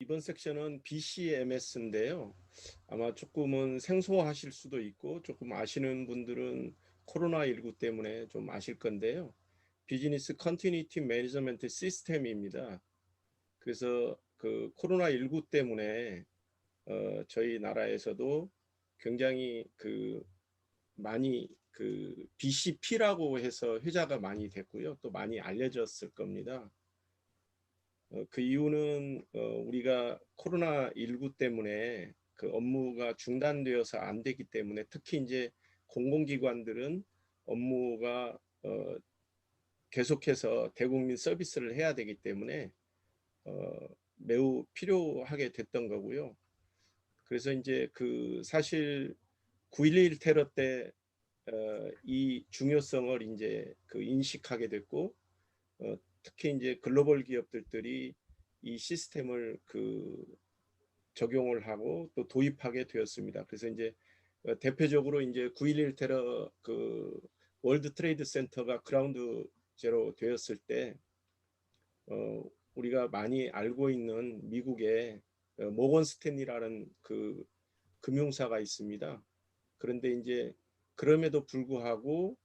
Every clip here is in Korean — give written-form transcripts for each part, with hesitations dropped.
이번 섹션은 BCMS인데요. 아마 조금은 생소하실 수도 있고 조금 아시는 분들은 코로나19 때문에 좀 아실 건데요. 비즈니스 컨티니티 매니지먼트 시스템입니다. 그래서 그 코로나19 때문에 저희 나라에서도 굉장히 많이 BCP라고 해서 회자가 많이 됐고요. 또 많이 알려졌을 겁니다. 그 이유는 우리가 코로나19 때문에 그 업무가 중단되어서 안 되기 때문에 특히 이제 공공기관들은 업무가 계속해서 대국민 서비스를 해야 되기 때문에 매우 필요하게 됐던 거고요. 그래서 이제 사실 9.11 테러 때 이 중요성을 이제 인식하게 됐고 특히 이제 글로벌 기업들이 이 시스템을 적용을 하고 또 도입하게 되었습니다. 그래서 이제 대표적으로 이제 9.11 테러 월드 트레이드 센터가 그라운드 제로 되었을 때 우리가 많이 알고 있는 미국의 모건 스탠리라는 금융사가 있습니다. 그런데 이제 그럼에도 불구하고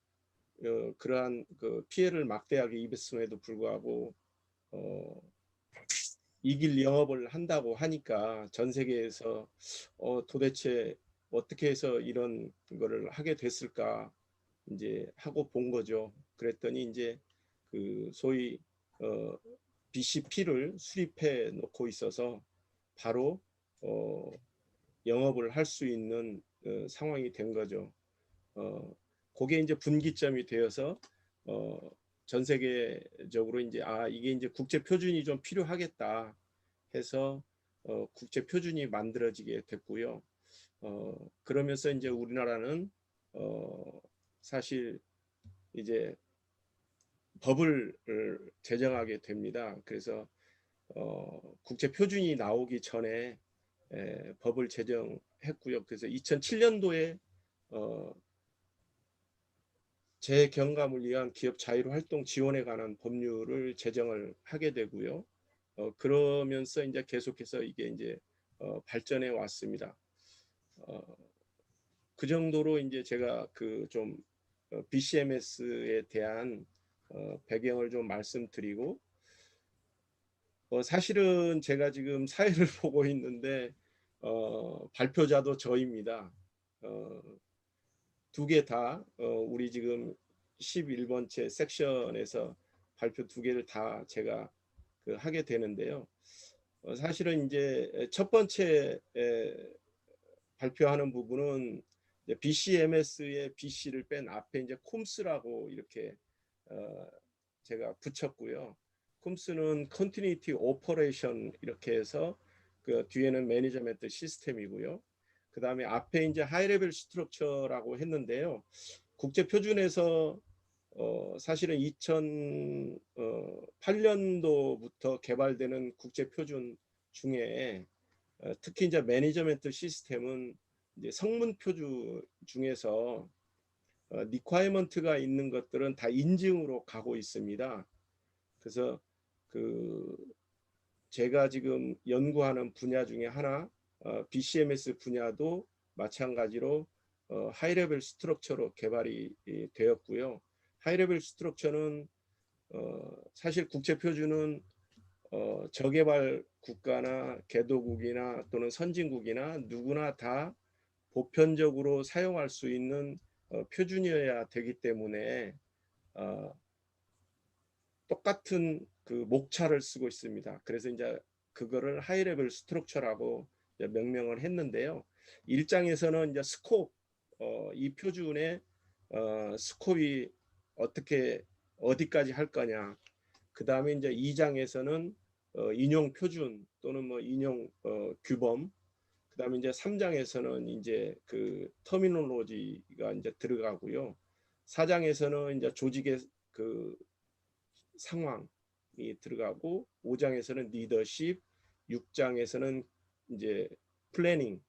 그러한 피해를 막대하게 입었음에도 불구하고 어, 이길 영업을 한다고 하니까 전 세계에서 도대체 어떻게 해서 이런 거를 하게 됐을까 이제 하고 본 거죠. 그랬더니 이제 소위 어, BCP를 수립해 놓고 있어서 바로 어, 영업을 할 수 있는 상황이 된 거죠. 그게 이제 분기점이 되어서 어, 전 세계적으로 이제 이게 이제 국제 표준이 좀 필요하겠다 해서 국제 표준이 만들어지게 됐고요. 그러면서 이제 우리나라는 사실 이제 법을 제정하게 됩니다. 그래서 국제 표준이 나오기 전에 법을 제정했고요. 그래서 2007년도에 재경감을 위한 기업 자율 활동 지원에 관한 법률을 제정을 하게 되고요. 그러면서 이제 계속해서 이게 이제 발전해 왔습니다. 어, 그 정도로 이제 제가 좀 BCMS에 대한 배경을 좀 말씀드리고 사실은 제가 지금 사회를 보고 있는데 발표자도 저입니다. 어, 두 개 다 우리 지금 11번째 섹션에서 발표 두 개를 다 제가 하게 되는데요. 사실은 이제 첫 번째 발표하는 부분은 BCMS의 BC를 뺀 앞에 이제 콤스라고 이렇게 어, 제가 붙였고요. 콤스는 Continuity Operation 이렇게 해서 그 뒤에는 매니저먼트 시스템이고요. 그 다음에 앞에 이제 하이레벨 스트럭처라고 했는데요. 국제 표준에서 사실은 2008년도부터 개발되는 국제 표준 중에 특히 이제 매니저먼트 시스템은 이제 성문 표준 중에서 리콰이먼트가 있는 것들은 다 인증으로 가고 있습니다. 그래서 그 제가 지금 연구하는 분야 중에 하나 BCMS 분야도 마찬가지로 하이레벨 스트럭처로 개발이 되었고요. 하이레벨 스트럭처는 사실 국제 표준은 저개발 국가나 개도국이나 또는 선진국이나 누구나 다 보편적으로 사용할 수 있는 표준이어야 되기 때문에 어, 똑같은 목차를 쓰고 있습니다. 그래서 이제 그거를 하이레벨 스트럭처라고 명명을 했는데요. 1장에서는 이제 스콥 이 표준의 스콥이 어떻게 어디까지 할 거냐. 그 다음에 이제 2장에서는 인용 표준 또는 뭐 인용 규범. 그 다음에 이제 3장에서는 이제 터미놀로지가 이제 들어가고요. 4장에서는 이제 조직의 그 상황이 들어가고 5장에서는 리더십, 6장에서는 이제 플래닝,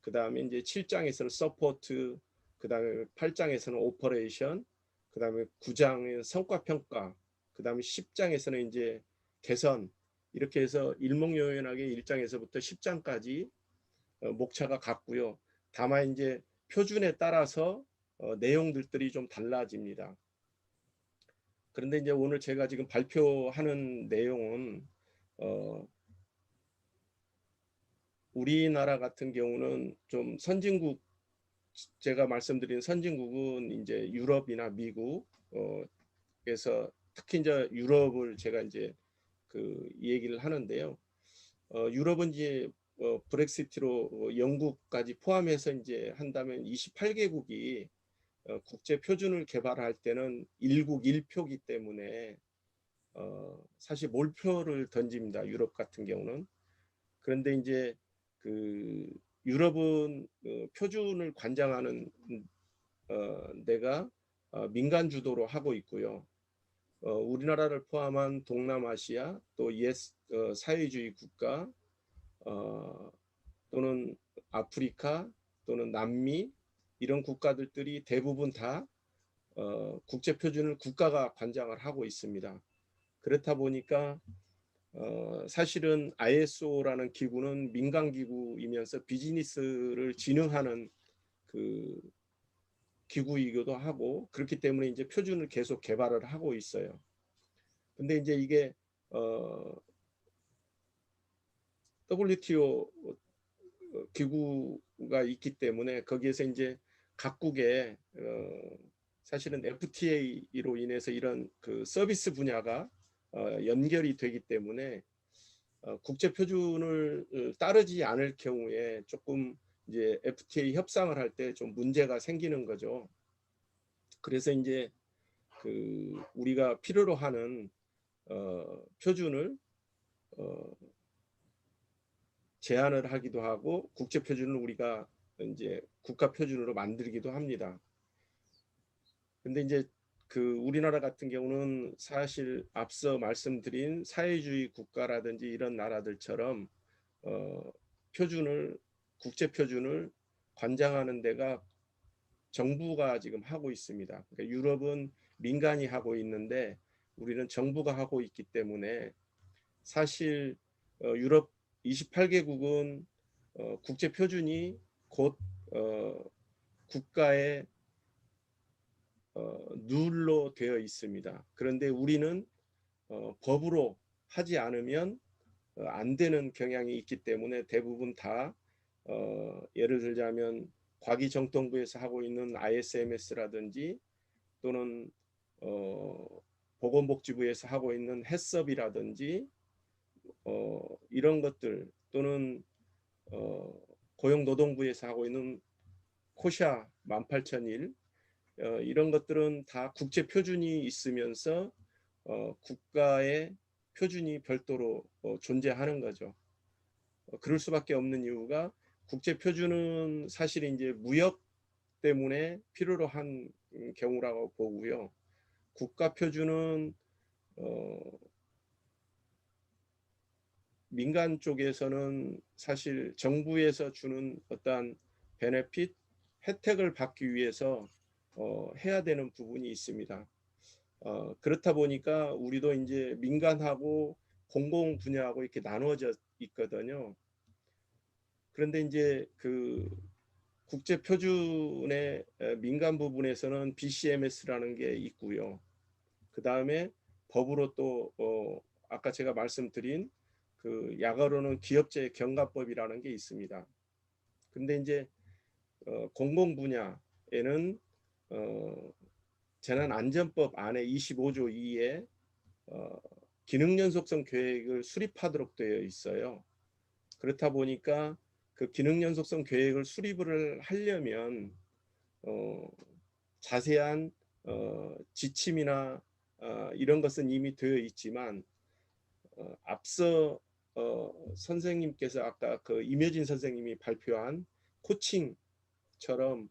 그 다음에 이제 7장에서는 서포트, 그 다음에 8장에서는 오퍼레이션, 그 다음에 9장은 성과 평가, 그 다음에 10장에서는 이제 개선, 이렇게 해서 일목요연하게 1장에서부터 10장까지 목차가 같고요. 다만 이제 표준에 따라서 내용들이 좀 달라집니다. 그런데 이제 오늘 제가 지금 발표하는 내용은 우리나라 같은 경우는 좀 선진국, 제가 말씀드린 선진국은 이제 유럽이나 미국에서 특히 이제 유럽을 제가 이제 그 얘기를 하는데요. 유럽은 이제 브렉시트로 영국까지 포함해서 이제 한다면 28개국이 국제 표준을 개발할 때는 일국 1표기 때문에 사실 몰표를 던집니다. 유럽 같은 경우는. 그런데 이제 그 유럽은 표준을 관장하는 데가 민간 주도로 하고 있고요. 우리나라를 포함한 동남아시아 또 사회주의 국가 또는 아프리카 또는 남미 이런 국가들이 대부분 다 국제 표준을 국가가 관장을 하고 있습니다. 그렇다 보니까 사실은 ISO라는 기구는 민간 기구이면서 비즈니스를 진흥하는 그 기구이기도 하고 그렇기 때문에 이제 표준을 계속 개발을 하고 있어요. 근데 이제 이게 WTO 기구가 있기 때문에 거기에서 이제 각국의 사실은 FTA로 인해서 이런 그 서비스 분야가 연결이 되기 때문에 국제 표준을 따르지 않을 경우에 조금 이제 FTA 협상을 할 때 좀 문제가 생기는 거죠. 그래서 이제 그 우리가 필요로 하는 표준을 제안을 하기도 하고 국제 표준을 우리가 이제 국가 표준으로 만들기도 합니다. 근데 이제 그 우리나라 같은 경우는 사실 앞서 말씀드린 사회주의 국가라든지 이런 나라들처럼 표준을 국제 표준을 관장하는 데가 정부가 지금 하고 있습니다. 그러니까 유럽은 민간이 하고 있는데 우리는 정부가 하고 있기 때문에 사실 유럽 28개국은 국제 표준이 곧 국가의 룰로 되어 있습니다. 그런데 우리는 법으로 하지 않으면 안 되는 경향이 있기 때문에 대부분 다 예를 들자면 과기정통부에서 하고 있는 ISMS라든지 또는 보건복지부에서 하고 있는 해썹이라든지 이런 것들 또는 고용노동부에서 하고 있는 코샤 18001 이런 것들은 다 국제 표준이 있으면서 국가의 표준이 별도로 존재하는 거죠. 그럴 수밖에 없는 이유가 국제 표준은 사실 이제 무역 때문에 필요로 한 경우라고 보고요. 국가 표준은 민간 쪽에서는 사실 정부에서 주는 어떠한 베네핏 혜택을 받기 위해서 해야 되는 부분이 있습니다. 그렇다 보니까 우리도 이제 민간하고 공공 분야하고 이렇게 나누어져 있거든요. 그런데 이제 그 국제 표준의 민간 부분에서는 BCMS라는 게 있고요. 그 다음에 법으로 또 아까 제가 말씀드린 그 약어로는 기업체 경감법이라는 게 있습니다. 근데 이제 공공 분야에는 재난안전법 안에 25조 2에 기능연속성 계획을 수립하도록 되어 있어요. 그렇다 보니까 그 기능연속성 계획을 수립을 하려면 자세한 지침이나 이런 것은 이미 되어 있지만 앞서 선생님께서 아까 그 임효진 선생님이 발표한 코칭처럼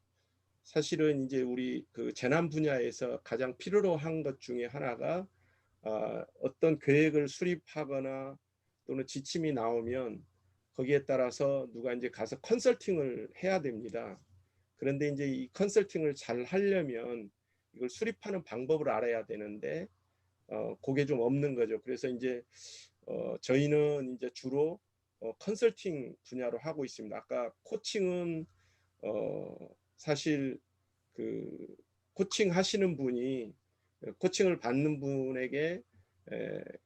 사실은 이제 우리 그 재난 분야에서 가장 필요로 한 것 중에 하나가 어떤 계획을 수립하거나 또는 지침이 나오면 거기에 따라서 누가 이제 가서 컨설팅을 해야 됩니다. 그런데 이제 이 컨설팅을 잘 하려면 이걸 수립하는 방법을 알아야 되는데 그게 좀 없는 거죠. 그래서 이제 저희는 이제 주로 컨설팅 분야로 하고 있습니다. 아까 코칭은 사실 그 코칭 하시는 분이 코칭을 받는 분에게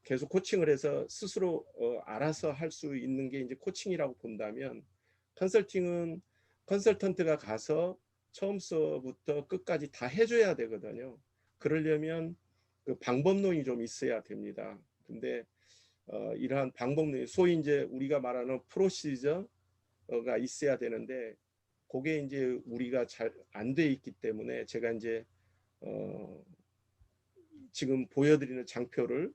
계속 코칭을 해서 스스로 알아서 할 수 있는 게 이제 코칭이라고 본다면, 컨설팅은 컨설턴트가 가서 처음서부터 끝까지 다 해줘야 되거든요. 그러려면 그 방법론이 좀 있어야 됩니다. 근데 이러한 방법론, 소위 이제 우리가 말하는 프로시저가 있어야 되는데, 그게 이제 우리가 잘 안 돼 있기 때문에 제가 이제 지금 보여드리는 장표를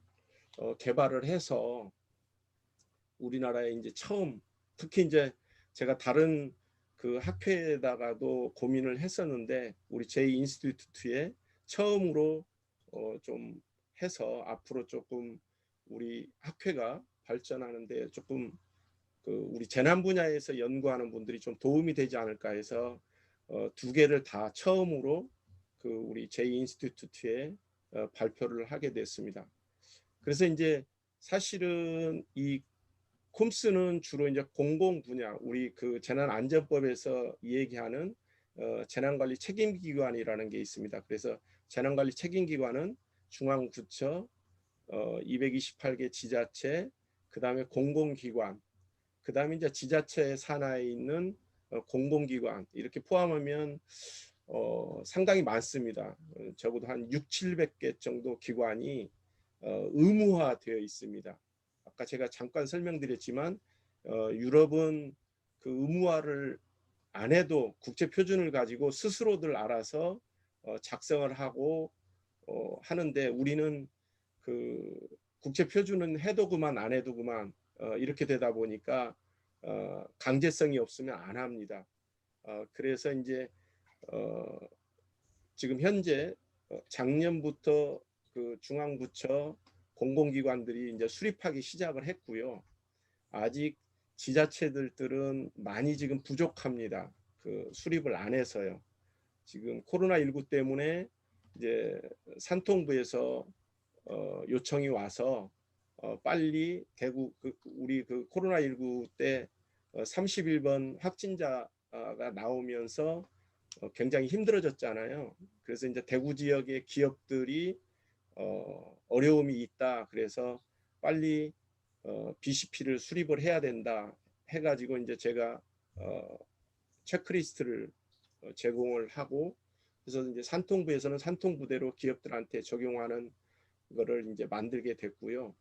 개발을 해서 우리나라에 이제 처음, 특히 이제 제가 다른 그 학회에다가도 고민을 했었는데, 우리 제2인스티튜트에 처음으로 좀 해서 앞으로 조금 우리 학회가 발전하는데 조금 그 우리 재난 분야에서 연구하는 분들이 좀 도움이 되지 않을까 해서 두 개를 다 처음으로 그 우리 제2인스티튜트에 발표를 하게 됐습니다. 그래서 이제 사실은 이 콤스는 주로 이제 공공 분야, 우리 그 재난안전법에서 얘기하는 재난관리 책임기관이라는 게 있습니다. 그래서 재난관리 책임기관은 중앙부처, 228개 지자체, 그 다음에 공공기관, 그 다음에 이제 지자체 산하에 있는 공공기관, 이렇게 포함하면 상당히 많습니다. 적어도 한 6, 700개 정도 기관이 의무화되어 있습니다. 아까 제가 잠깐 설명드렸지만 유럽은 그 의무화를 안 해도 국제 표준을 가지고 스스로들 알아서 작성을 하고 하는데, 우리는 그 국제 표준은 해도 그만 안 해도 그만 이렇게 되다 보니까 강제성이 없으면 안 합니다. 그래서 이제 지금 현재 작년부터 그 중앙부처 공공기관들이 이제 수립하기 시작을 했고요. 아직 지자체들은 많이 지금 부족합니다. 그 수립을 안 해서요. 지금 코로나19 때문에 이제 산통부에서 요청이 와서 빨리 대구 우리 그 코로나19 때 31번 확진자가 나오면서 굉장히 힘들어졌잖아요. 그래서 이제 대구 지역의 기업들이 어려움이 있다. 그래서 빨리 BCP를 수립을 해야 된다. 해가지고 이제 제가 체크리스트를 제공을 하고, 그래서 이제 산통부에서는 산통부대로 기업들한테 적용하는 거를 이제 만들게 됐고요.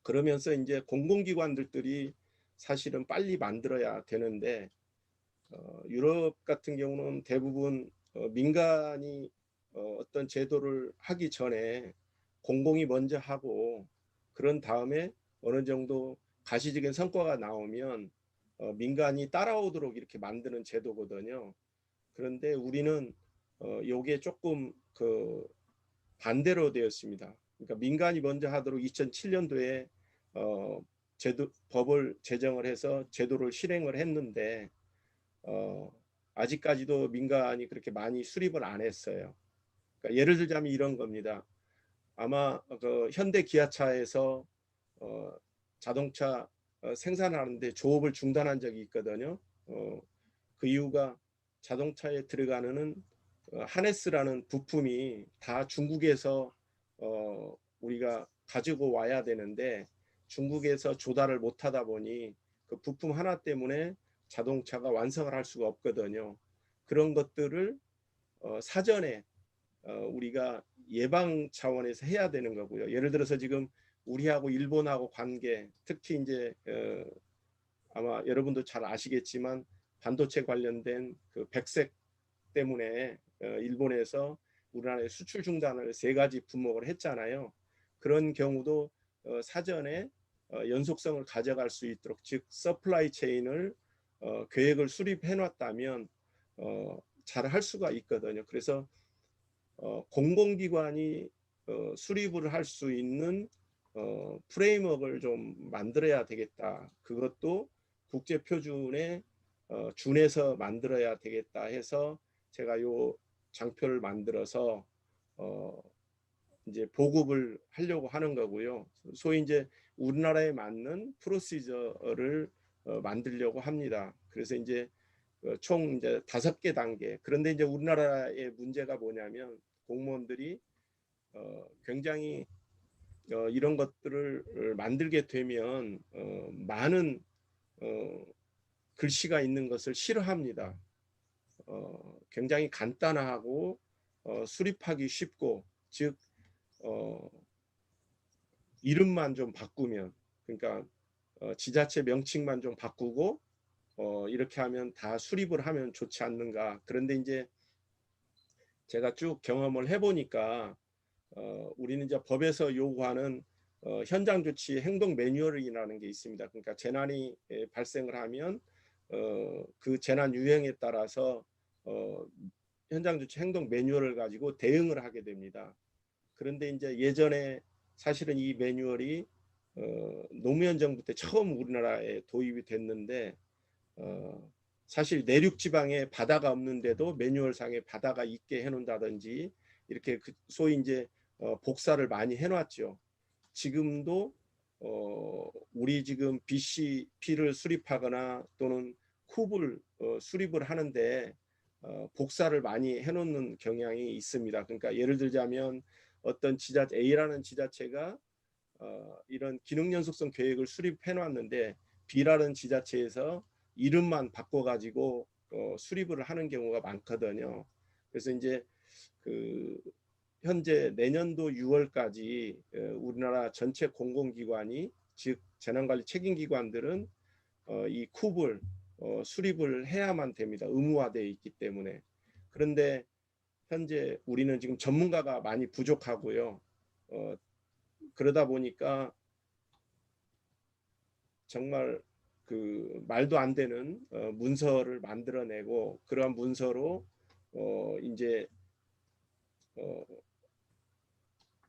그러면서 이제 공공기관들이 사실은 빨리 만들어야 되는데, 유럽 같은 경우는 대부분 민간이 어떤 제도를 하기 전에 공공이 먼저 하고, 그런 다음에 어느 정도 가시적인 성과가 나오면 민간이 따라오도록 이렇게 만드는 제도거든요. 그런데 우리는 요게 조금 그 반대로 되었습니다. 그러니까 민간이 먼저 하도록 2007년도에 법을 제정을 해서 제도를 실행을 했는데 아직까지도 민간이 그렇게 많이 수립을 안 했어요. 그러니까 예를 들자면 이런 겁니다. 아마 그 현대 기아차에서 자동차 생산하는데 조업을 중단한 적이 있거든요. 그 이유가 자동차에 들어가는 하네스라는 부품이 다 중국에서 우리가 가지고 와야 되는데, 중국에서 조달을 못하다 보니 그 부품 하나 때문에 자동차가 완성을 할 수가 없거든요. 그런 것들을 사전에 우리가 예방 차원에서 해야 되는 거고요. 예를 들어서 지금 우리하고 일본하고 관계, 특히 이제 아마 여러분도 잘 아시겠지만 반도체 관련된 그 백색 때문에 일본에서 우리나라의 수출 중단을 3가지 품목을 했잖아요. 그런 경우도 사전에 연속성을 가져갈 수 있도록, 즉 서플라이 체인을 계획을 수립해 놨다면 잘 할 수가 있거든요. 그래서 공공기관이 수립을 할 수 있는 프레임워크를 좀 만들어야 되겠다. 그것도 국제 표준에 준해서 만들어야 되겠다 해서 제가 요 장표를 만들어서 이제 보급을 하려고 하는 거고요. 소위 이제 우리나라에 맞는 프로시저를 만들려고 합니다. 그래서 이제 총 이제 5개 단계. 그런데 이제 우리나라의 문제가 뭐냐면 공무원들이 굉장히 이런 것들을 만들게 되면 많은 글씨가 있는 것을 싫어합니다. 굉장히 간단하고 수립하기 쉽고, 즉 이름만 좀 바꾸면, 그러니까 지자체 명칭만 좀 바꾸고 이렇게 하면 다 수립을 하면 좋지 않는가. 그런데 이제 제가 쭉 경험을 해보니까 우리는 이제 법에서 요구하는 현장 조치 행동 매뉴얼이라는 게 있습니다. 그러니까 재난이 발생을 하면 그 재난 유형에 따라서 현장 조치 행동 매뉴얼을 가지고 대응을 하게 됩니다. 그런데 이제 예전에 사실은 이 매뉴얼이 노무현 정부 때 처음 우리나라에 도입이 됐는데 사실 내륙 지방에 바다가 없는데도 매뉴얼상에 바다가 있게 해놓는다든지 이렇게 소위 이제 복사를 많이 해놨죠. 지금도 우리 지금 BCP를 수립하거나 또는 쿱을 수립을 하는데 복사를 많이 해놓는 경향이 있습니다. 그러니까 예를 들자면 어떤 지자체 A라는 지자체가 이런 기능 연속성 계획을 수립해 놨는데 B라는 지자체에서 이름만 바꿔가지고 수립을 하는 경우가 많거든요. 그래서 이제 그 현재 내년도 6월까지 우리나라 전체 공공기관이, 즉 재난관리 책임기관들은 이 쿱을 수립을 해야만 됩니다. 의무화되어 있기 때문에. 그런데 현재 우리는 지금 전문가가 많이 부족하고요. 그러다 보니까 정말 그 말도 안 되는 문서를 만들어내고, 그러한 문서로 이제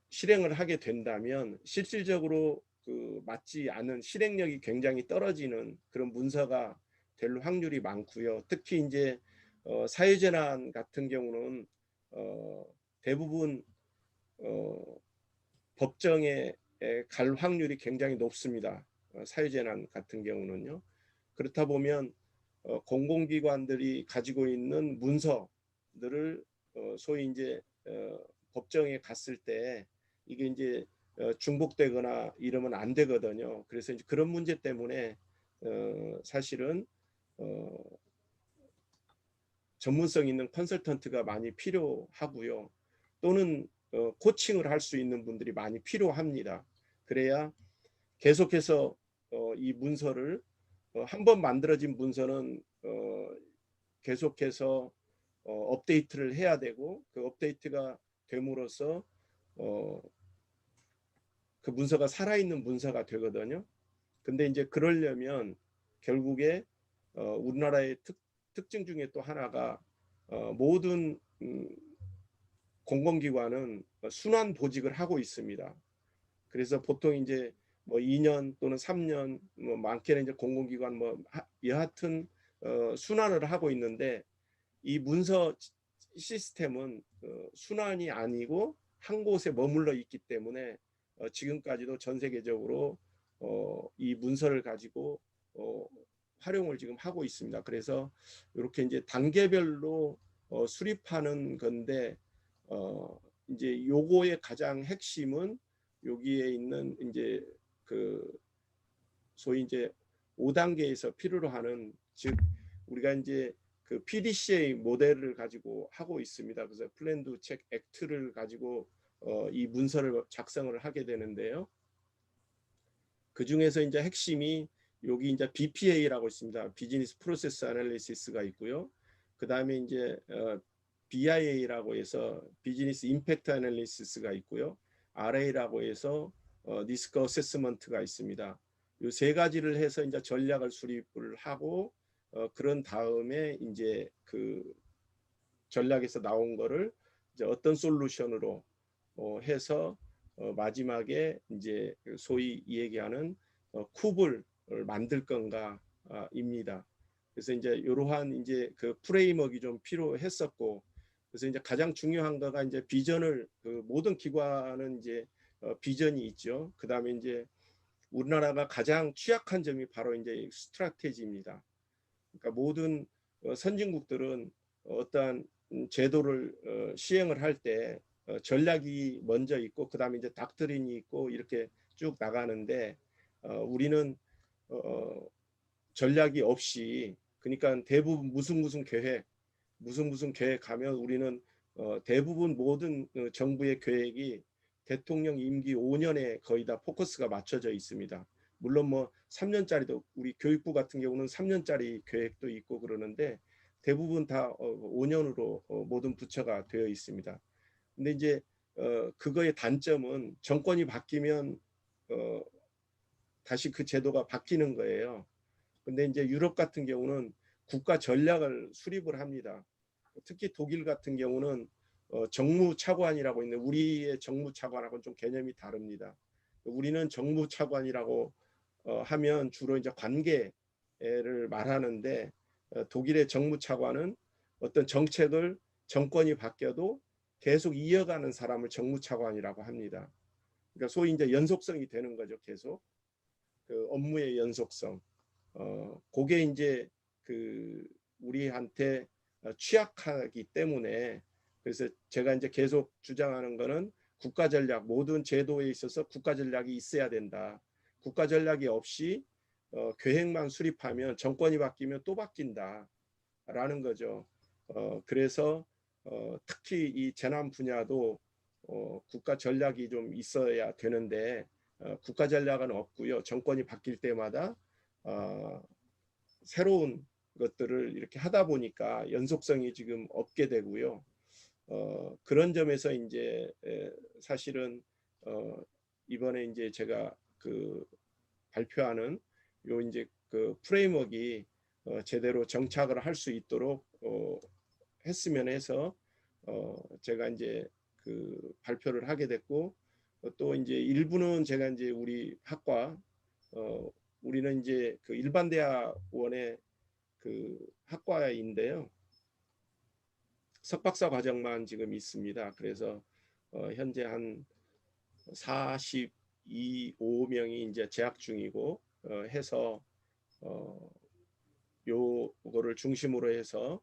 실행을 하게 된다면 실질적으로 그 맞지 않은, 실행력이 굉장히 떨어지는 그런 문서가 될 확률이 많고요. 특히 이제 사회재난 같은 경우는 대부분 법정에 갈 확률이 굉장히 높습니다. 사회재난 같은 경우는요. 그렇다 보면 공공기관들이 가지고 있는 문서들을 소위 이제 법정에 갔을 때 이게 이제 중복되거나 이러면 안 되거든요. 그래서 이제 그런 문제 때문에 사실은 전문성 있는 컨설턴트가 많이 필요하고요. 또는 코칭을 할 수 있는 분들이 많이 필요합니다. 그래야 계속해서 이 문서를 한 번 만들어진 문서는 계속해서 업데이트를 해야 되고, 그 업데이트가 됨으로써 그 문서가 살아있는 문서가 되거든요. 근데 이제 그러려면 결국에 우리나라의 특징 중에 또 하나가 모든 공공기관은 순환 보직을 하고 있습니다. 그래서 보통 이제 뭐 2년 또는 3년, 뭐 많게는 이제 공공기관 뭐 여하튼 순환을 하고 있는데, 이 문서 시스템은 순환이 아니고 한 곳에 머물러 있기 때문에 지금까지도 전 세계적으로 이 문서를 가지고 활용을 지금 하고 있습니다. 그래서 이렇게 이제 단계별로 수립하는 건데 이제 요거의 가장 핵심은 여기에 있는 이제 그 소위 이제 5단계에서 필요로 하는, 즉 우리가 이제 그 PDCA 모델을 가지고 하고 있습니다. 그래서 플랜 두 책 액트를 가지고 이 문서를 작성을 하게 되는데요. 그 중에서 이제 핵심이 여기 이제 BPA라고 있습니다. 비즈니스 프로세스 애널리시스가 있고요. 그 다음에 이제 BIA라고 해서 비즈니스 임팩트 애널리시스가 있고요. RA라고 해서 리스크 어세스먼트가 있습니다. 이 세 가지를 해서 이제 전략을 수립을 하고 그런 다음에 이제 그 전략에서 나온 거를 이제 어떤 솔루션으로 해서 마지막에 이제 소위 얘기하는 쿱을 만들 건가입니다. 그래서 이제 이러한 이제 그 프레임워크가 좀 필요했었고, 그래서 이제 가장 중요한 거가 이제 비전을 그 모든 기관은 이제 비전이 있죠. 그다음에 이제 우리나라가 가장 취약한 점이 바로 이제 스트라테지입니다. 그러니까 모든 선진국들은 어떠한 제도를 시행을 할 때 전략이 먼저 있고 그다음에 이제 닥트린이 있고 이렇게 쭉 나가는데 우리는 전략이 없이 그러니까 대부분 무슨 계획 무슨 계획하면 우리는 대부분 모든 정부의 계획이 대통령 임기 5년에 거의 다 포커스가 맞춰져 있습니다. 물론 뭐 3년짜리도 우리 교육부 같은 경우는 3년짜리 계획도 있고 그러는데 대부분 다 5년으로 모든 부처가 되어 있습니다. 근데 이제 그거의 단점은 정권이 바뀌면 다시 그 제도가 바뀌는 거예요. 근데 이제 유럽 같은 경우는 국가 전략을 수립을 합니다. 특히 독일 같은 경우는 정무차관이라고 있는데 우리의 정무차관하고는 좀 개념이 다릅니다. 우리는 정무차관이라고 하면 주로 이제 관계를 말하는데 독일의 정무차관은 어떤 정책을 정권이 바뀌어도 계속 이어가는 사람을 정무차관이라고 합니다. 그러니까 소위 이제 연속성이 되는 거죠. 계속 그 업무의 연속성. 그게 이제 그 우리한테 취약하기 때문에 그래서 제가 이제 계속 주장하는 거는 국가 전략 모든 제도에 있어서 국가 전략이 있어야 된다. 국가 전략이 없이 계획만 수립하면 정권이 바뀌면 또 바뀐다라는 거죠. 그래서 특히 이 재난 분야도 국가 전략이 좀 있어야 되는데 국가 전략은 없고요. 정권이 바뀔 때마다 새로운 것들을 이렇게 하다 보니까 연속성이 지금 없게 되고요. 그런 점에서 이제 사실은 이번에 이제 제가 그 발표하는 요 이제 그 프레임워크가 제대로 정착을 할 수 있도록 했으면 해서 제가 이제 그 발표를 하게 됐고 또 이제 일부는 제가 이제 우리 학과 우리는 이제 그 일반 대학원의 그 학과인데요. 석박사 과정만 지금 있습니다. 그래서 현재 한 45명이 이제 재학 중이고 해서 요거를 중심으로 해서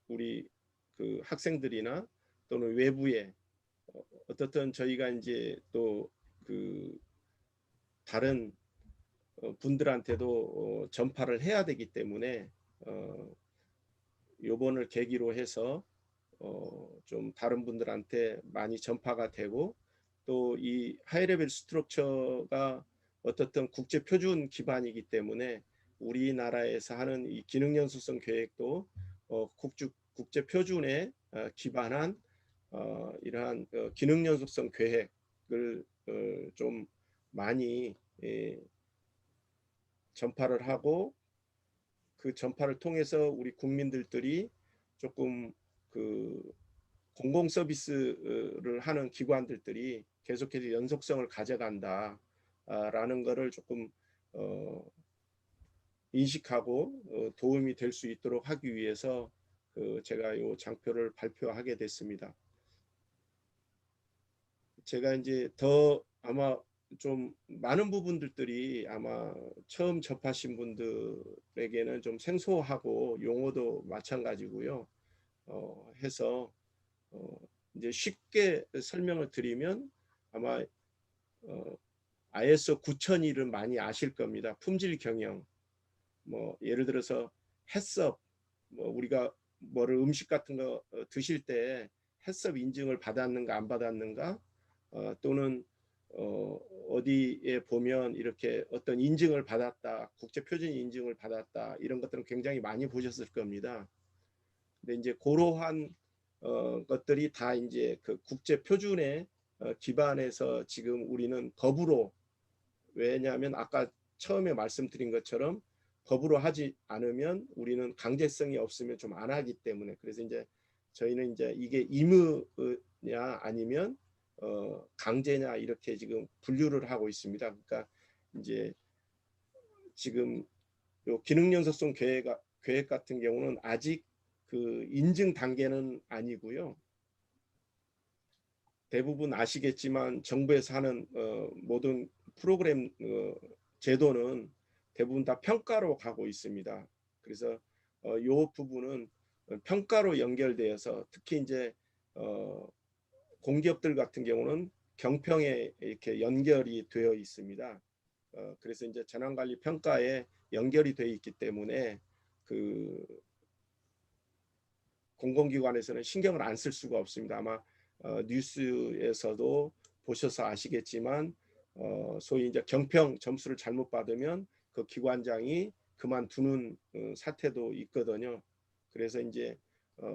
우리 그 학생들이나 또는 외부에 어떻든 저희가 이제 또 그 다른 분들한테도 전파를 해야 되기 때문에 요번을 계기로 해서 좀 다른 분들한테 많이 전파가 되고 또 이 하이레벨 스트럭처가 어떻든 국제 표준 기반이기 때문에 우리나라에서 하는 이 기능 연속성 계획도 국제 표준에 기반한 이러한 기능 연속성 계획을 좀 많이 전파를 하고 그 전파를 통해서 우리 국민들이 조금 그 공공 서비스를 하는 기관들이 계속해서 연속성을 가져간다라는 것을 조금 인식하고 도움이 될 수 있도록 하기 위해서 제가 이 장표를 발표하게 됐습니다. 제가 이제 더 아마 좀 많은 부분들이 아마 처음 접하신 분들에게는 좀 생소하고 용어도 마찬가지고요. 해서 이제 쉽게 설명을 드리면 아마 ISO 9001은 많이 아실 겁니다. 품질 경영. 뭐 예를 들어서 해썹, 뭐 우리가 뭐를 음식 같은 거 드실 때 해썹 인증을 받았는가 안 받았는가, 또는 어디에 보면 이렇게 어떤 인증을 받았다, 국제 표준 인증을 받았다, 이런 것들은 굉장히 많이 보셨을 겁니다. 근데 이제 그러한 것들이 다 이제 그 국제 표준에 기반해서 지금 우리는 법으로, 왜냐하면 아까 처음에 말씀드린 것처럼 법으로 하지 않으면 우리는 강제성이 없으면 좀 안 하기 때문에, 그래서 이제 저희는 이제 이게 의무냐 아니면 강제냐 이렇게 지금 분류를 하고 있습니다. 그러니까 이제 지금 요 기능 연속성 계획 같은 경우는 아직 그 인증 단계는 아니고요. 대부분 아시겠지만 정부에서 하는 모든 프로그램 제도는 대부분 다 평가로 가고 있습니다. 그래서 이 부분은 평가로 연결되어서 특히 이제 공기업들 같은 경우는 경평에 이렇게 연결이 되어 있습니다. 그래서 이제 재난관리 평가에 연결이 되어 있기 때문에 그 공공기관에서는 신경을 안 쓸 수가 없습니다. 아마 뉴스에서도 보셔서 아시겠지만 소위 이제 경평 점수를 잘못 받으면 그 기관장이 그만두는 사태도 있거든요. 그래서 이제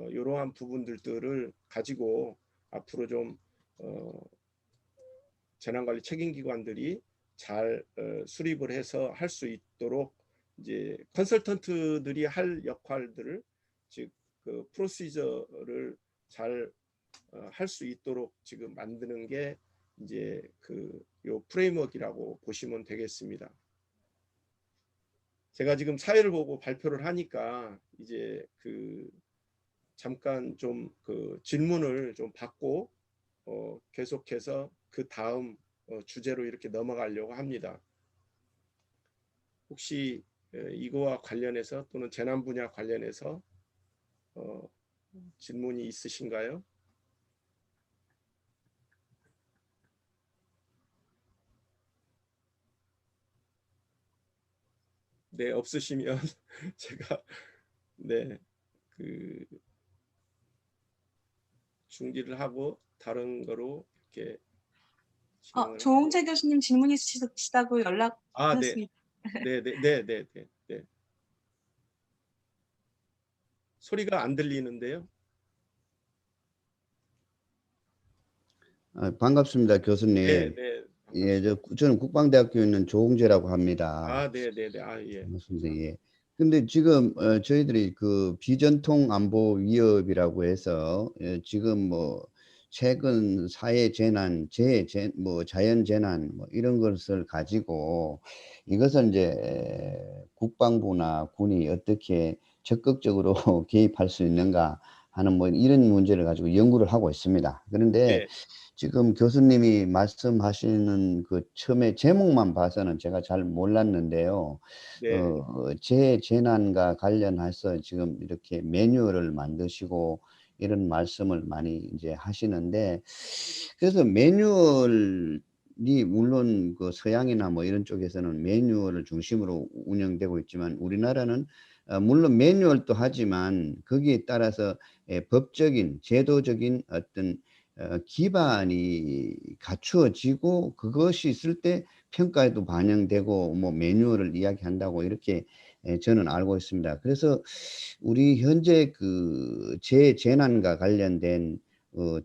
이러한 부분들을 가지고 앞으로 좀 재난관리 책임기관들이 잘 수립을 해서 할 수 있도록 이제 컨설턴트들이 할 역할들을 즉 그 프로시저를 잘 할 수 있도록 지금 만드는 게 이제 그 요 프레임워크라고 보시면 되겠습니다. 제가 지금 사회를 보고 발표를 하니까 이제 그 잠깐 좀 그 질문을 좀 받고 계속해서 그 다음 주제로 이렇게 넘어가려고 합니다. 혹시 이거와 관련해서 또는 재난 분야 관련해서 질문이 있으신가요? 네, 없으시면 제가 네, 그 중지를 하고 다른 거로 이렇게 진행을 하도록. 조홍재 교수님 질문 있으시다고 아, 네, 연락드렸습니다. 네, 네, 네, 네, 네, 네. 소리가 안 들리는데요. 반갑습니다, 네, 교수님. 네, 예, 반갑습니다. 저는 국방대학교에 있는 조홍재라고 합니다. 아, 네, 네, 네, 아, 예, 반갑습니다. 감사합니다. 예. 근데 지금 저희들이 그 비전통 안보 위협이라고 해서 지금 뭐 최근 사회 재난, 뭐 자연 재난 뭐 이런 것을 가지고 이것을 이제 국방부나 군이 어떻게 적극적으로 개입할 수 있는가 하는 뭐 이런 문제를 가지고 연구를 하고 있습니다. 그런데 네, 지금 교수님이 말씀하시는 그 처음에 제목만 봐서는 제가 잘 몰랐는데요. 네, 재난과 관련해서 지금 이렇게 매뉴얼을 만드시고 이런 말씀을 많이 이제 하시는데, 그래서 매뉴얼이 물론 그 서양이나 뭐 이런 쪽에서는 매뉴얼을 중심으로 운영되고 있지만 우리나라는 물론 매뉴얼도 하지만 거기에 따라서 법적인 제도적인 어떤 기반이 갖추어지고 그것이 있을 때 평가에도 반영되고 뭐 매뉴얼을 이야기한다고 이렇게 저는 알고 있습니다. 그래서 우리 현재 그 재난과 관련된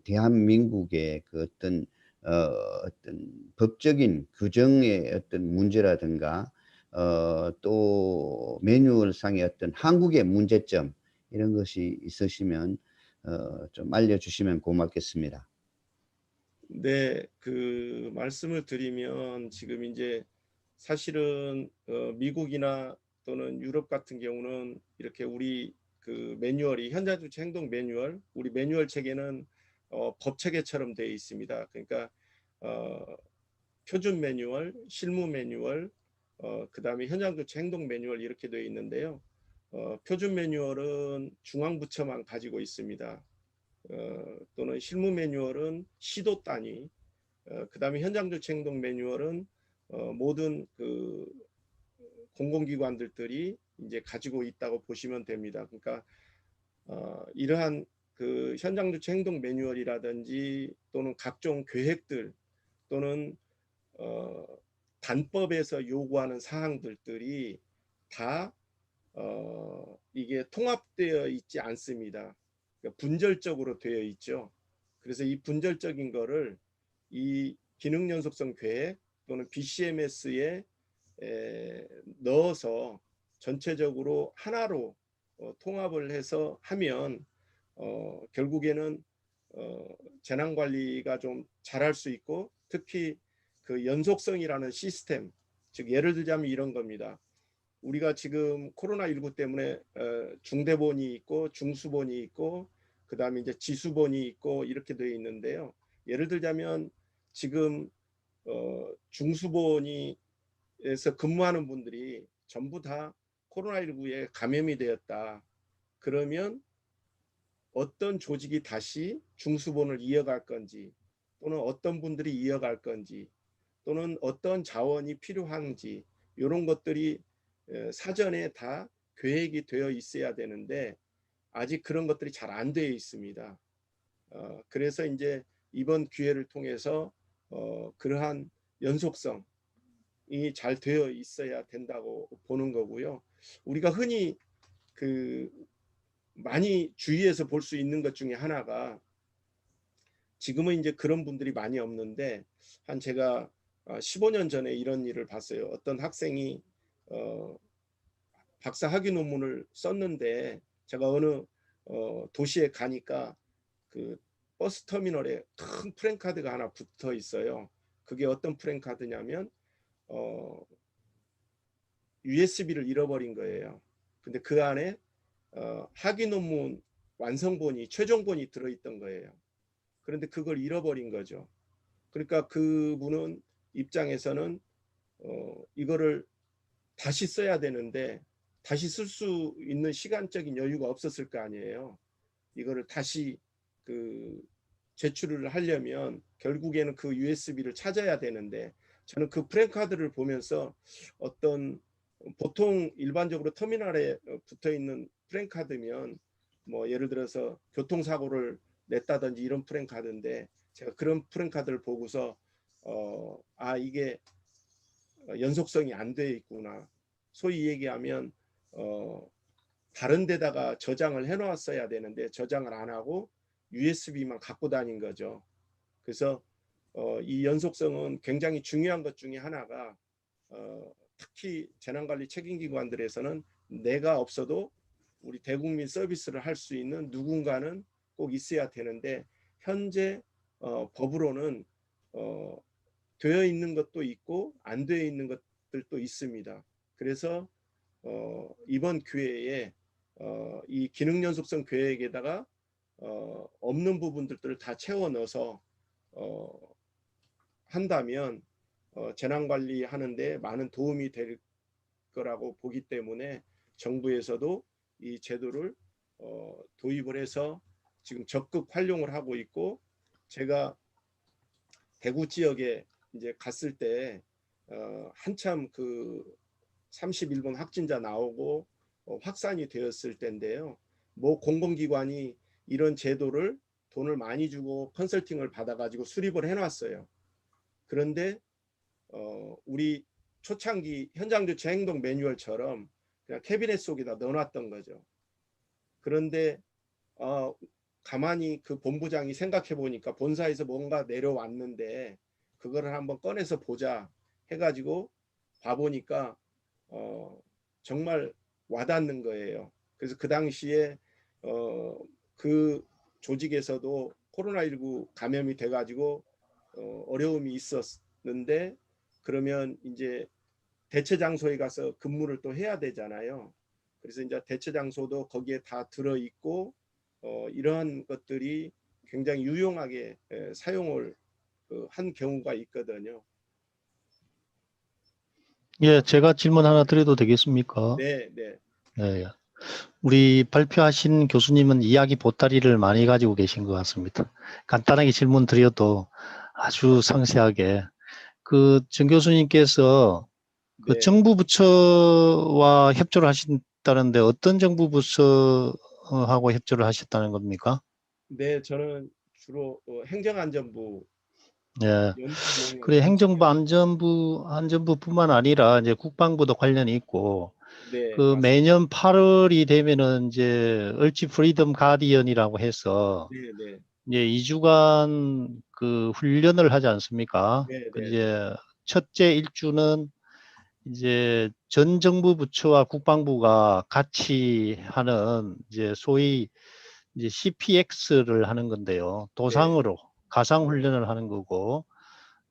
대한민국의 그 어떤 법적인 규정의 어떤 문제라든가 또 매뉴얼상의 어떤 한국의 문제점 이런 것이 있으시면 좀 알려주시면 고맙겠습니다. 네, 그 말씀을 드리면 지금 이제 사실은 미국이나 또는 유럽 같은 경우는 이렇게 우리 그 매뉴얼이 현장 조치 행동 매뉴얼, 우리 매뉴얼 체계는 법 체계처럼 되어 있습니다. 그러니까 어, 표준 매뉴얼, 실무 매뉴얼, 그다음에 현장 조치 행동 매뉴얼 이렇게 되어 있는데요. 표준 매뉴얼은 중앙부처만 가지고 있습니다. 또는 실무 매뉴얼은 시도 단위, 그다음에 현장 조치 행동 매뉴얼은 모든 그 공공기관들이 이제 가지고 있다고 보시면 됩니다. 그러니까 이러한 그 현장 조치 행동 매뉴얼이라든지 또는 각종 계획들 또는 어, 단법에서 요구하는 사항들이 다 이게 통합되어 있지 않습니다. 그러니까 분절적으로 되어 있죠. 그래서 이 분절적인 거를 이 기능 연속성 계획 또는 BCMS에 넣어서 전체적으로 하나로 통합을 해서 하면 결국에는 재난 관리가 좀 잘할 수 있고 특히 그 연속성이라는 시스템 즉 예를 들자면 이런 겁니다. 우리가 지금 코로나19 때문에 중대본이 있고 중수본이 있고 그다음에 이제 지수본이 있고 이렇게 되어 있는데요. 예를 들자면 지금 중수본이에서 근무하는 분들이 전부 다 코로나19에 감염이 되었다. 그러면 어떤 조직이 다시 중수본을 이어갈 건지 또는 어떤 분들이 이어갈 건지 또는 어떤 자원이 필요한지 이런 것들이 사전에 다 계획이 되어 있어야 되는데 아직 그런 것들이 잘 안 되어 있습니다. 그래서 이제 이번 기회를 통해서 그러한 연속성이 잘 되어 있어야 된다고 보는 거고요. 우리가 흔히 그 많이 주위에서 볼 수 있는 것 중에 하나가 지금은 이제 그런 분들이 많이 없는데 한 제가 15년 전에 이런 일을 봤어요. 어떤 학생이 박사 학위 논문을 썼는데 제가 어느 도시에 가니까 그 버스 터미널에 큰 프랜카드가 하나 붙어 있어요. 그게 어떤 프랜카드냐면 USB를 잃어버린 거예요. 근데 그 안에 학위 논문 완성본이 최종본이 들어있던 거예요. 그런데 그걸 잃어버린 거죠. 그러니까 그분은 입장에서는 이거를 다시 써야 되는데 다시 쓸 수 있는 시간적인 여유가 없었을 거 아니에요. 이거를 다시 그 제출을 하려면 결국에는 그 USB를 찾아야 되는데 저는 그 프랜카드를 보면서 어떤 보통 일반적으로 터미널에 붙어 있는 프랜카드면 뭐 예를 들어서 교통사고를 냈다든지 이런 프랜카드인데 제가 그런 프랜카드를 보고서 이게 연속성이 안 돼 있구나. 소위 얘기하면 다른 데다가 저장을 해놓았어야 되는데 저장을 안 하고 USB만 갖고 다닌 거죠. 그래서 이 연속성은 굉장히 중요한 것 중에 하나가 특히 재난관리 책임기관들에서는 내가 없어도 우리 대국민 서비스를 할 수 있는 누군가는 꼭 있어야 되는데 현재 법으로는 되어 있는 것도 있고 안 되어 있는 것들도 있습니다. 그래서 이번 기회에 이 기능 연속성 계획에다가 없는 부분들을 다 채워 넣어서 한다면 재난관리 하는데 많은 도움이 될 거라고 보기 때문에 정부에서도 이 제도를 도입을 해서 지금 적극 활용을 하고 있고 제가 대구 지역에 이제 갔을 때 한참 그 31번 확진자 나오고 확산이 되었을 때인데요. 뭐 공공기관이 이런 제도를 돈을 많이 주고 컨설팅을 받아가지고 수립을 해놨어요. 그런데 우리 초창기 현장조치 행동 매뉴얼처럼 그냥 캐비넷 속에다 넣어놨던 거죠. 그런데 가만히 그 본부장이 생각해 보니까 본사에서 뭔가 내려왔는데 그거를 한번 꺼내서 보자 해가지고 봐보니까 정말 와닿는 거예요. 그래서 그 당시에 그 조직에서도 코로나19 감염이 돼가지고 어려움이 있었는데 그러면 이제 대체 장소에 가서 근무를 또 해야 되잖아요. 그래서 이제 대체 장소도 거기에 다 들어 있고 이러한 것들이 굉장히 유용하게 사용을 한 경우가 있거든요. 예, 제가 질문 하나 드려도 되겠습니까? 네, 네. 네. 우리 발표하신 교수님은 이야기 보따리를 많이 가지고 계신 것 같습니다. 간단하게 질문 드려도 아주 상세하게 그 정 교수님께서 그 네. 정부 부처와 협조를 하신다는데 어떤 정부 부처하고 협조를 하셨다는 겁니까? 네, 저는 주로 행정안전부 예. 연구 그래, 행정부 안전부뿐만 아니라 이제 국방부도 관련이 있고 네, 그 맞습니다. 매년 8월이 되면은 이제 얼지 프리덤 가디언이라고 해서 네, 네, 이제 2주간 그 훈련을 하지 않습니까? 네, 그 네, 이제 첫째 일주는 이제 전 정부 부처와 국방부가 같이 하는 이제 소위 이제 CPX를 하는 건데요. 도상으로 가상 훈련을 하는 거고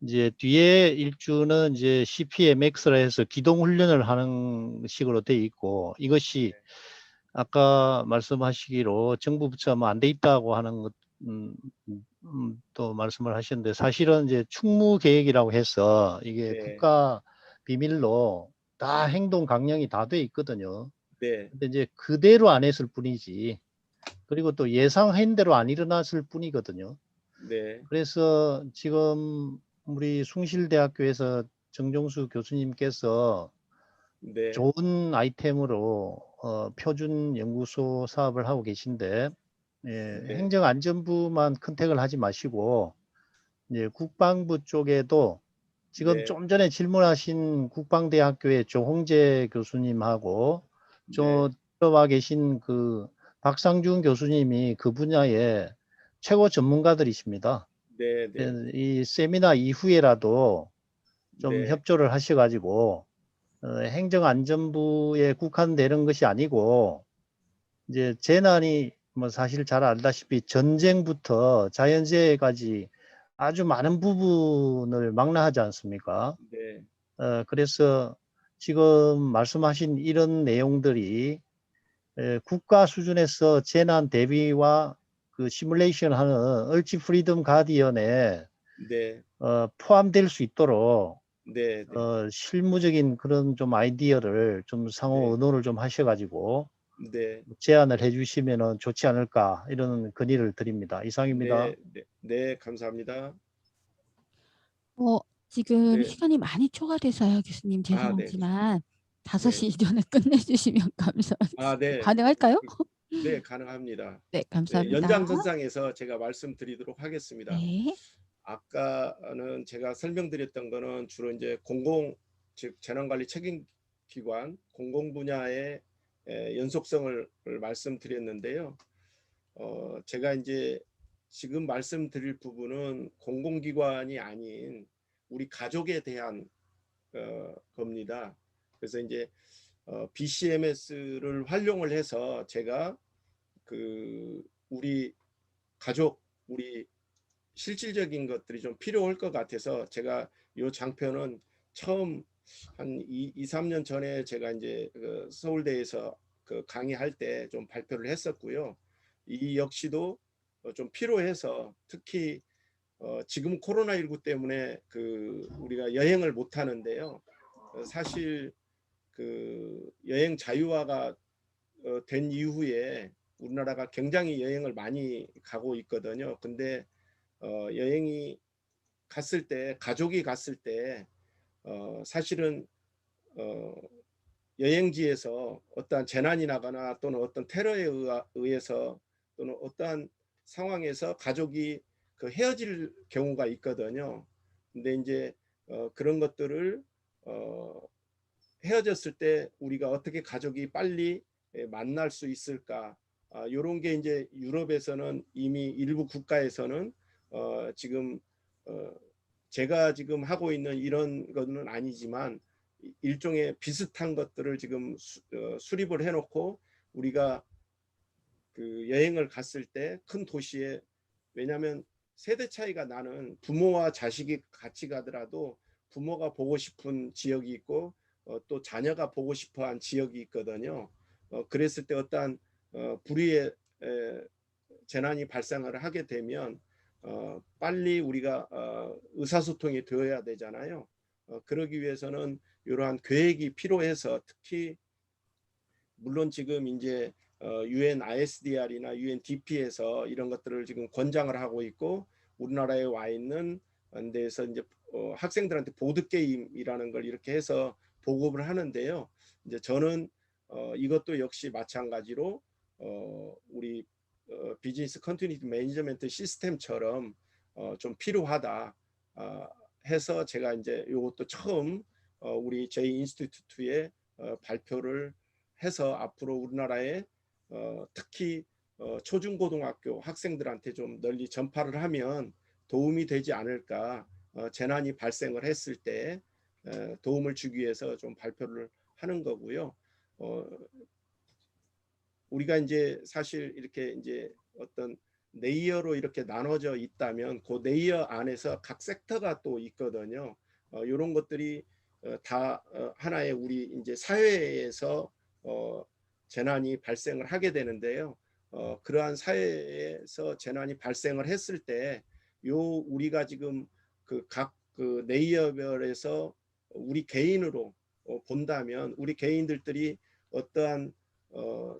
이제 뒤에 일주는 이제 CPMX라 해서 기동 훈련을 하는 식으로 돼 있고, 이것이 아까 말씀하시기로 정부 부처가 안 돼 있다고 하는 것, 또 말씀을 하셨는데, 사실은 이제 충무 계획이라고 해서 이게 네, 국가 비밀로 다 행동 강령이 다 돼 있거든요. 네, 근데 이제 그대로 안 했을 뿐이지, 그리고 또 예상한 대로 안 일어났을 뿐이거든요. 네, 그래서 지금 우리 숭실대학교에서 정종수 교수님께서 네, 좋은 아이템으로 표준 연구소 사업을 하고 계신데, 예, 네, 행정안전부만 컨택을 하지 마시고 이제 국방부 쪽에도 지금 네, 좀 전에 질문하신 국방대학교의 조홍재 교수님하고 저 네, 들어와 계신 그 박상준 교수님이 그 분야의 최고 전문가들이십니다. 네, 네, 이 세미나 이후에라도 좀 네, 협조를 하셔가지고 행정안전부에 국한되는 것이 아니고 이제 재난이 뭐 사실 잘 알다시피 전쟁부터 자연재해까지 아주 많은 부분을 망라하지 않습니까? 네, 그래서 지금 말씀하신 이런 내용들이 국가 수준에서 재난 대비와 그 시뮬레이션 하는 얼지 프리덤 가디언에 네, 포함될 수 있도록 네, 네, 실무적인 그런 좀 아이디어를 좀 상호 네, 의논을 좀 하셔가지고 네, 제안을 해주시면은 좋지 않을까 이런 건의를 드립니다. 이상입니다. 네, 네, 네, 감사합니다. 어, 지금 네, 시간이 많이 초과돼서요, 교수님. 아, 네, 죄송하지만 네, 5시 이전에 끝내주시면 아, 네, 가능할까요? 네, 가능합니다. 네, 네, 감사합니다. 연장선상에서 제가 말씀드리도록 하겠습니다. 네, 아까는 제가 설명드렸던 거는 주로 이제 공공, 즉 재난관리 책임기관, 공공 분야의 연속성을 말씀드렸는데요. 제가 이제 지금 말씀드릴 부분은 공공기관이 아닌 우리 가족에 대한 겁니다. 그래서 이제 BCMS를 활용을 해서 제가 그 우리 가족, 우리 실질적인 것들이 좀 필요할 것 같아서 제가 이 장표는 처음 한 3년 전에 제가 이제 그 서울대에서 그 강의할 때 좀 발표를 했었고요. 이 역시도 좀 필요해서 특히 지금 코로나19 때문에 그 우리가 여행을 못 하는데요. 사실 그 여행 자유화가 된 이후에 우리나라가 굉장히 여행을 많이 가고 있거든요. 근데 여행이 갔을 때 가족이 갔을 때 사실은 어, 여행지에서 어떠한 재난이 나거나 또는 어떤 테러에 의해서 또는 어떠한 상황에서 가족이 그 헤어질 경우가 있거든요. 근데 이제 그런 것들을 헤어졌을 때 우리가 어떻게 가족이 빨리 만날 수 있을까? 이런 게 이제 유럽에서는 이미 일부 국가에서는 지금 제가 지금 하고 있는 이런 거는 아니지만 일종의 비슷한 것들을 지금 수립을 해놓고 우리가 그 여행을 갔을 때 큰 도시에 왜냐하면 세대 차이가 나는 부모와 자식이 같이 가더라도 부모가 보고 싶은 지역이 있고 또 자녀가 보고 싶어한 지역이 있거든요. 그랬을 때 어떠한 불의의 재난이 발생을 하게 되면 빨리 우리가 의사소통이 되어야 되잖아요. 그러기 위해서는 이러한 계획이 필요해서 특히 물론 지금 이제 UN ISDR이나 UNDP에서 이런 것들을 지금 권장을 하고 있고 우리나라에 와 있는 데에서 이제 학생들한테 보드 게임이라는 걸 이렇게 해서 보급을 하는데요. 이제 저는 이것도 역시 마찬가지로 우리 비즈니스 컨티니티 매니지먼트 시스템처럼 좀 필요하다 해서 제가 이제 이것도 처음 우리 저희 인스티튜트에 발표를 해서 앞으로 우리나라에 특히 초중고등학교 학생들한테 좀 널리 전파를 하면 도움이 되지 않을까. 재난이 발생을 했을 때 도움을 주기 위해서 좀 발표를 하는 거고요. 우리가 이제 사실 이렇게 이제 어떤 레이어로 이렇게 나눠져 있다면 그 레이어 안에서 각 섹터가 또 있거든요. 이런 것들이 다 하나의 우리 이제 사회에서 재난이 발생을 하게 되는데요. 그러한 사회에서 재난이 발생을 했을 때 우리가 지금 그 각 그 레이어별에서 우리 개인으로 본다면 우리 개인들이 어떠한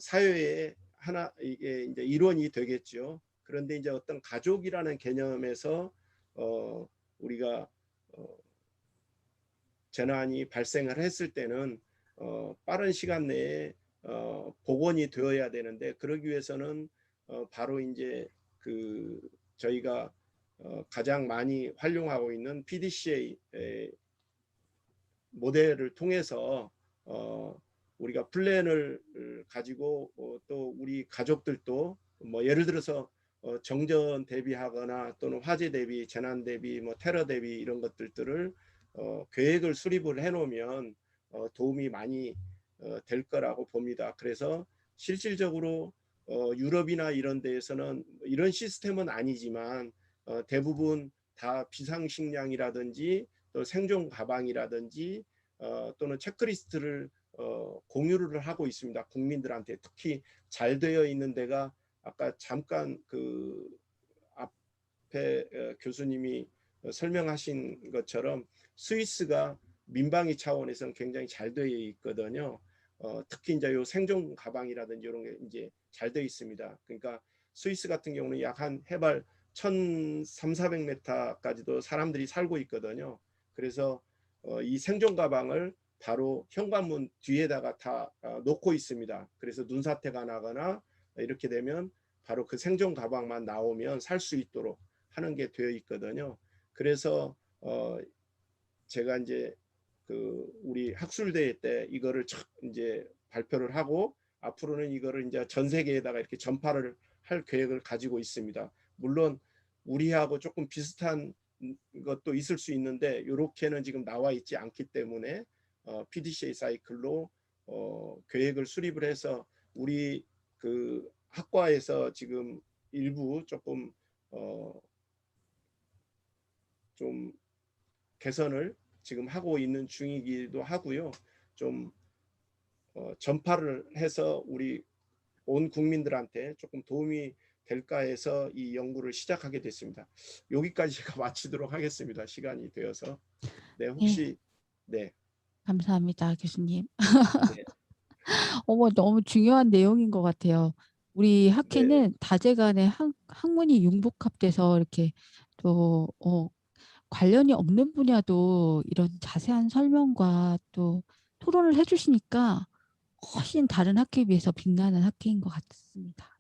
사회의 하나 이게 이제 일원이 되겠죠. 그런데 이제 어떤 가족이라는 개념에서 우리가 재난이 발생을 했을 때는 빠른 시간 내에 복원이 되어야 되는데 그러기 위해서는 바로 이제 그 저희가 가장 많이 활용하고 있는 PDCA 모델을 통해서 우리가 플랜을 가지고 또 우리 가족들도 뭐 예를 들어서 정전 대비하거나 또는 화재 대비, 재난 대비, 뭐 테러 대비 이런 것들을 계획을 수립을 해놓으면 도움이 많이 될 거라고 봅니다. 그래서 실질적으로 유럽이나 이런 데에서는 이런 시스템은 아니지만 대부분 다 비상식량이라든지 또 생존 가방이라든지 또는 체크리스트를 공유를 하고 있습니다. 국민들한테 특히 잘 되어 있는 데가 아까 잠깐 그 앞에 교수님이 설명하신 것처럼 스위스가 민방위 차원에서는 굉장히 잘 되어 있거든요. 특히 이제 요 생존 가방이라든지 이런 게 이제 잘 되어 있습니다. 그러니까 스위스 같은 경우는 약 한 해발 1,300~400m까지도 사람들이 살고 있거든요. 그래서 이 생존 가방을 바로 현관문 뒤에다가 다 놓고 있습니다. 그래서 눈사태가 나거나 이렇게 되면 바로 그 생존 가방만 나오면 살 수 있도록 하는 게 되어 있거든요. 그래서 제가 이제 그 우리 학술대회 때 이거를 이제 발표를 하고 앞으로는 이거를 이제 전 세계에다가 이렇게 전파를 할 계획을 가지고 있습니다. 물론 우리하고 조금 비슷한 것도 있을 수 있는데 이렇게는 지금 나와 있지 않기 때문에 PDCA 사이클로 계획을 수립을 해서 우리 그 학과에서 지금 일부 조금 좀 개선을 지금 하고 있는 중이기도 하고요. 좀 전파를 해서 우리 온 국민들한테 조금 도움이 될까 해서 이 연구를 시작하게 됐습니다. 여기까지 제가 마치도록 하겠습니다. 시간이 되어서. 네, 혹시 네. 감사합니다, 교수님. 네. 너무 중요한 내용인 것 같아요. 우리 학회는 네. 다재간에 학문이 융복합돼서 이렇게 또 관련이 없는 분야도 이런 자세한 설명과 또 토론을 해주시니까 훨씬 다른 학회에 비해서 빛나는 학회인 것 같습니다.